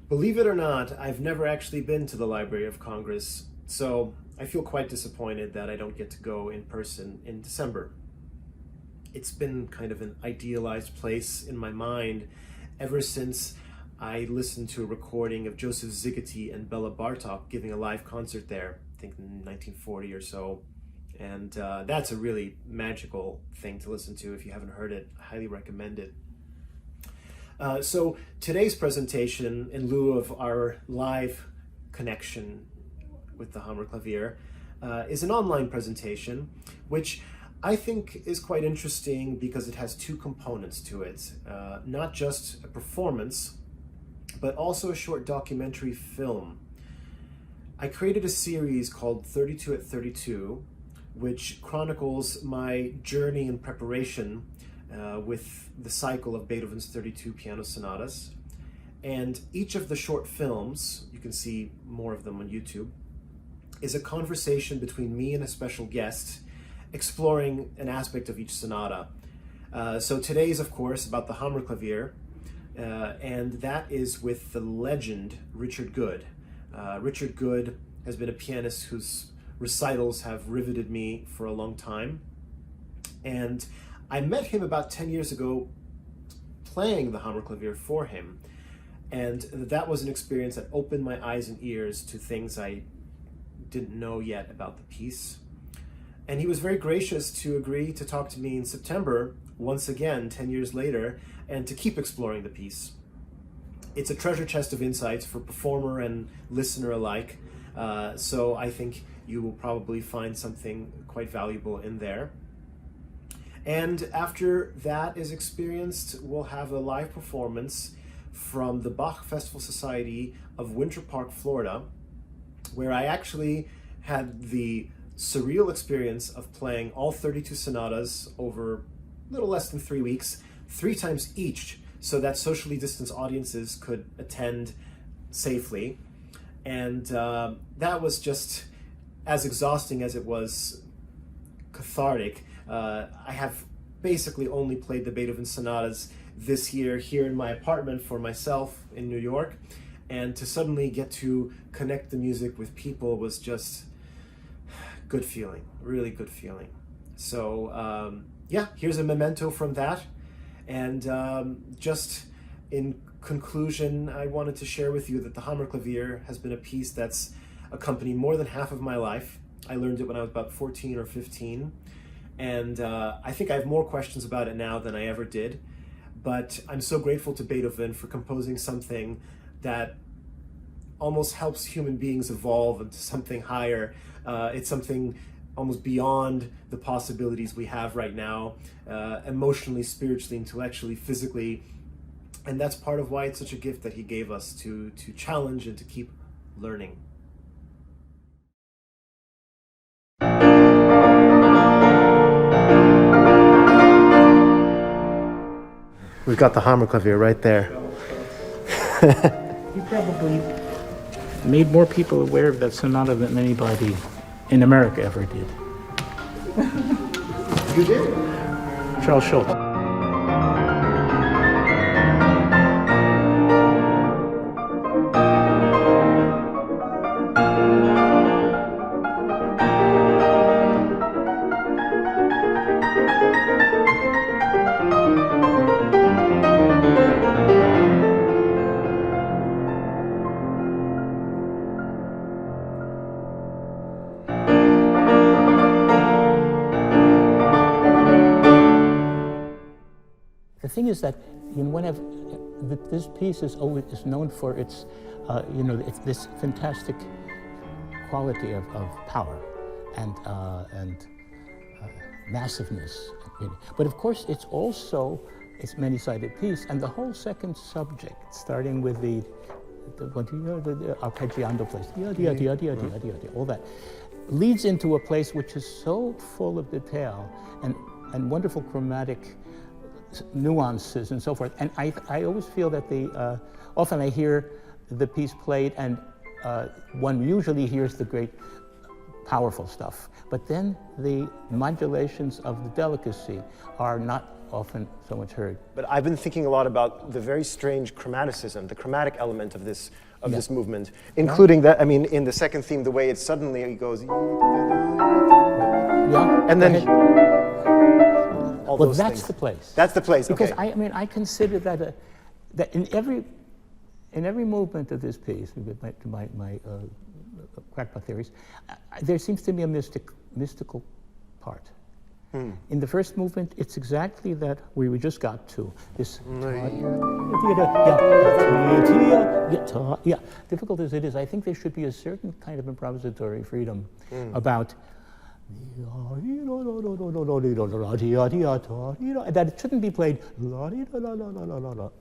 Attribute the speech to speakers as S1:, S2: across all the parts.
S1: Believe it or not, I've never actually been to the Library of Congress, so I feel quite disappointed that I don't get to go in person in December. It's been kind of an idealized place in my mind ever since I listened to a recording of Joseph Zigety and Bela Bartok giving a live concert there, I think in 1940 or so. And that's a really magical thing to listen to. If you haven't heard it, I highly recommend it. So today's presentation, in lieu of our live connection with the Hammerklavier, is an online presentation, which I think is quite interesting because it has two components to it. Not just a performance, but also a short documentary film. I created a series called 32 at 32, which chronicles my journey and preparation with the cycle of Beethoven's 32 piano sonatas. And each of the short films, you can see more of them on YouTube, is a conversation between me and a special guest exploring an aspect of each sonata. So today's, of course, about the Hammerklavier, and that is with the legend Richard Goode. Richard Goode has been a pianist whose recitals have riveted me for a long time. And I met him about 10 years ago playing the Hammerklavier for him. And that was an experience that opened my eyes and ears to things I didn't know yet about the piece. And he was very gracious to agree to talk to me in September, once again, 10 years later, and to keep exploring the piece. It's a treasure chest of insights for performer and listener alike. So I think you will probably find something quite valuable in there. And after that is experienced, we'll have a live performance from the Bach Festival Society of Winter Park, Florida, where I actually had the surreal experience of playing all 32 sonatas over a little less than 3 weeks, 3 times each, so that socially distanced audiences could attend safely. And that was just as exhausting as it was cathartic. I have basically only played the Beethoven sonatas this year here in my apartment for myself in New York, and to suddenly get to connect the music with people was just good feeling, really good feeling. So yeah, here's a memento from that. And just in conclusion, I wanted to share with you that the Hammerklavier has been a piece that's accompanied more than half of my life. I learned it when I was about 14 or 15. And I think I have more questions about it now than I ever did. But I'm so grateful to Beethoven for composing something that almost helps human beings evolve into something higher. It's something almost beyond the possibilities we have right now, emotionally, spiritually, intellectually, physically. And that's part of why it's such a gift that he gave us, to challenge and to keep learning. We've got the Hammerklavier right there.
S2: He probably made more people aware of that sonata than anybody in America ever did.
S1: You did?
S2: Charles Schultz. The thing is that this piece is known for its, it's this fantastic quality of power and massiveness. But of course, it's also its many-sided piece, and the whole second subject, starting with the arpeggiando place, all that, leads into a place which is so full of detail and wonderful chromatic nuances and so forth. And I always feel that often I hear the piece played and one usually hears the great powerful stuff. But then the modulations of the delicacy are not often so much heard.
S3: But I've been thinking a lot about the very strange chromaticism, the chromatic element of this movement, including that. I mean, in the second theme, the way it suddenly goes.
S2: Yeah.
S3: And then. All
S2: Well,
S3: those
S2: that's
S3: things.
S2: the place.
S3: That's the place.
S2: Because
S3: okay.
S2: I consider that that in every movement of this piece, with my crackpot theories, there seems to be a mystical part. In the first movement, it's exactly that we just got to this. Yeah, difficult as it is, I think there should be a certain kind of improvisatory freedom about that it shouldn't be played,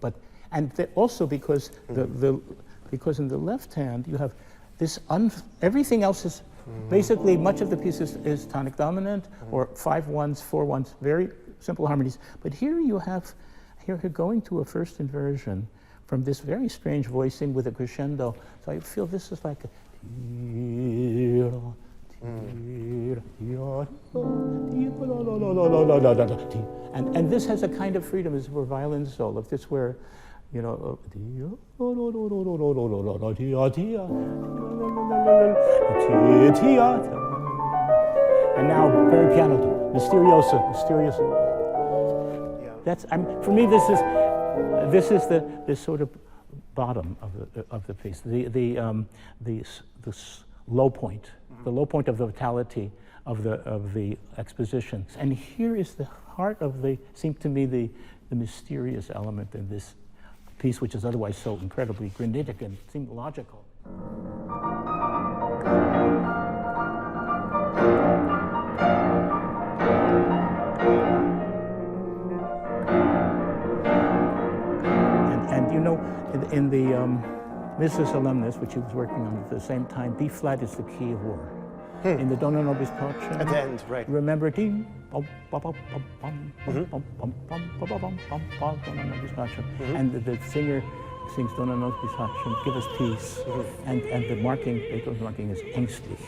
S2: but also because because in the left hand you have this everything else is basically much of the piece is tonic dominant or 5/1s, 4/1s, very simple harmonies. But here you're going to a first inversion from this very strange voicing with a crescendo. So I feel this is like a and this has a kind of freedom as for violin solo. If this were, you know, and now very piano, mysterious.
S3: Yeah.
S2: That's for me. This is the sort of bottom of the piece. The low point, the low point of the vitality of the exposition. And here is the heart of seemed to me the mysterious element in this piece, which is otherwise so incredibly granitic and seemed logical. And you know, in the Missa Solemnis, which he was working on at the same time, B flat is the key of war. In the Dona Nobis Pace.
S3: At the end, right.
S2: Remember, ding, bum, bum, bum, bum, bum, bum, bum, bum, bum, bum, bum, bum, Dona Nobis Pace. And the singer sings Dona Nobis Pace, give us peace. And the marking, Beethoven's marking is ängstlich.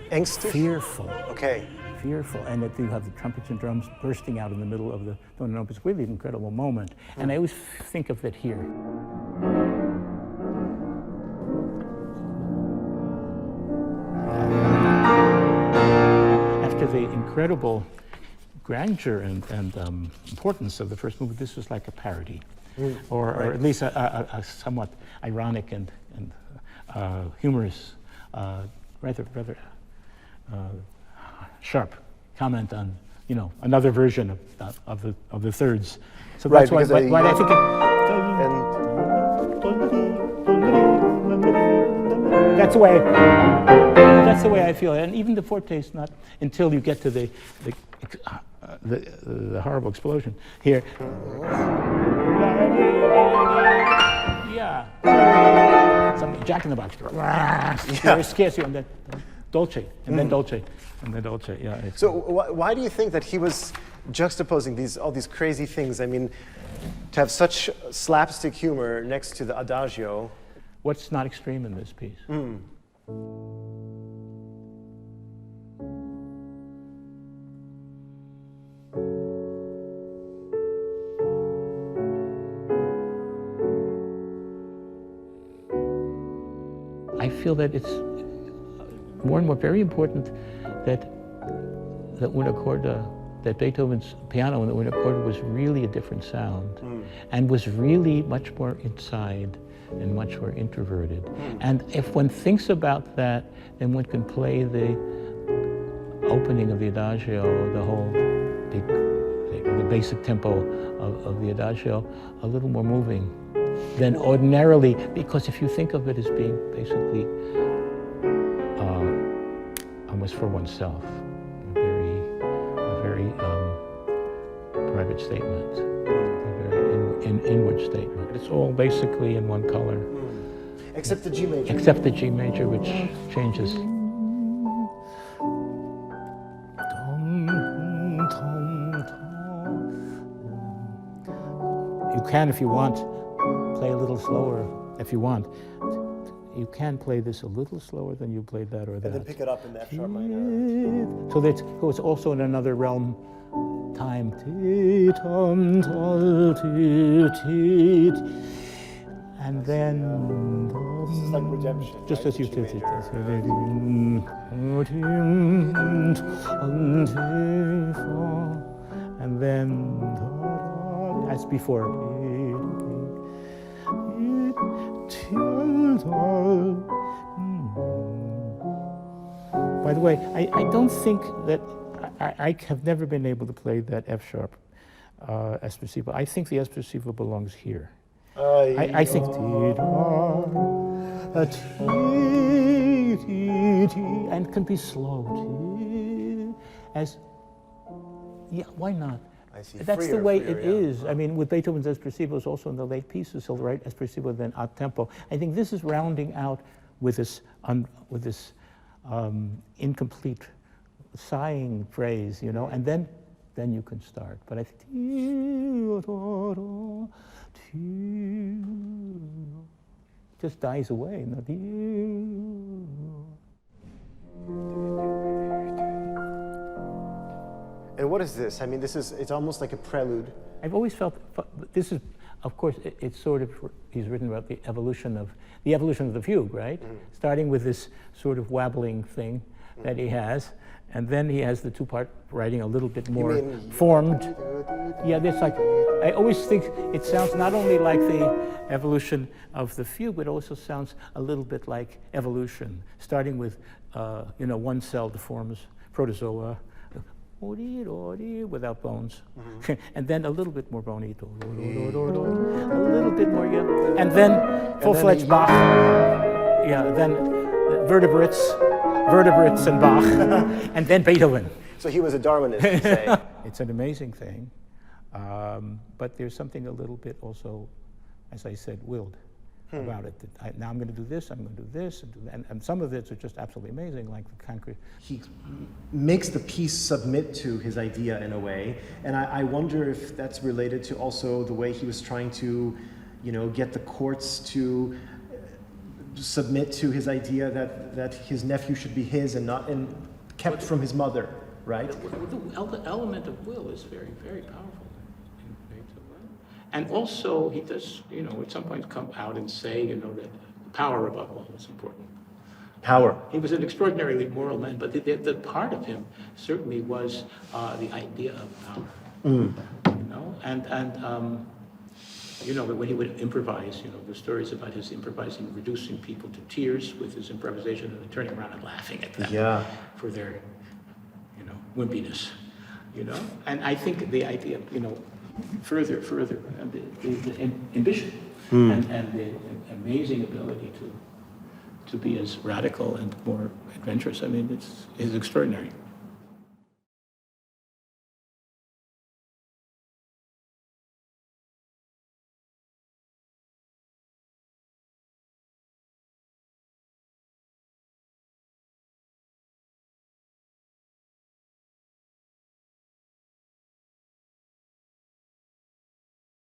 S3: Ängstlich?
S2: Fearful.
S3: Okay.
S2: Fearful, and that you have the trumpets and drums bursting out in the middle of the Dona Nobis. Really an incredible moment. And I always think of it here. After the incredible grandeur and importance of the first movement, this was like a parody, or at least a somewhat ironic and humorous, rather sharp comment on, you know, another version of the thirds. So
S3: Right,
S2: that's why I think that's the way I feel, and even the forte is not until you get to the horrible explosion here. Yeah, some Jack in the Box. Very scarce, and then dolce, and then dolce, and then dolce. Yeah.
S3: So why do you think that he was juxtaposing all these crazy things? I mean, to have such slapstick humor next to the Adagio.
S2: What's not extreme in this piece? I feel that it's more and more very important that una corda, that Beethoven's piano in the una corda was really a different sound and was really much more inside and much more introverted. And if one thinks about that, then one can play the opening of the Adagio, the basic tempo of the Adagio, a little more moving than ordinarily, because if you think of it as being basically almost for oneself, a very private statement, a very inward statement. It's all basically in one color.
S3: Except the G major.
S2: Except the G major, which changes. You can, if you want, play a little slower, if you want. you can play this a little slower than you played that or that.
S3: And then pick it up in the F sharp minor.
S2: So that goes also in another realm. Time. And then.
S3: This is like redemption.
S2: Just
S3: right?
S2: as you
S3: G
S2: did it.
S3: major.
S2: And then. As before. By the way, I don't think that I have never been able to play that F sharp espressivo. I think the espressivo belongs here. I think and can be slow as why not?
S3: I see.
S2: That's
S3: Freer,
S2: the way
S3: freer,
S2: it
S3: yeah.
S2: is. I mean, with Beethoven's espressivos, also in the late pieces, he'll write espressivo then a tempo. I think this is rounding out with this incomplete sighing phrase, you know, and then you can start. But I think just dies away.
S3: And what is this? I mean, it's almost like a prelude.
S2: I've always felt this is, of course, it's sort of, he's written about the evolution of the fugue, right? Mm-hmm. Starting with this sort of wabbling thing that he has, and then he has the two-part writing a little bit more formed. Yeah, there's like, I always think it sounds not only like the evolution of the fugue, but also sounds a little bit like evolution, starting with, one-celled forms, protozoa, without bones, and then a little bit more bonito, a little bit more, yeah, and then full-fledged Bach, yeah, then vertebrates and Bach, and then Beethoven.
S3: So he was a Darwinist, you say.
S2: It's an amazing thing, but there's something a little bit also, as I said, willed about it. That now I'm going to do this, I'm going to do this, and some of it are just absolutely amazing, like the concrete.
S1: He makes the piece submit to his idea in a way, and I wonder if that's related to also the way he was trying to, get the courts to submit to his idea that his nephew should be his and not kept from his mother, right?
S2: The element of will is very, very powerful. And also, he does, at some point come out and say, that power above all is important.
S1: Power.
S2: He was an extraordinarily moral man, but the part of him certainly was the idea of power. When he would improvise, the stories about his improvising, reducing people to tears with his improvisation and then turning around and laughing at them for their, wimpiness, And I think the idea, further, and the ambition and the amazing ability to be as radical and more adventurous. I mean, it's extraordinary.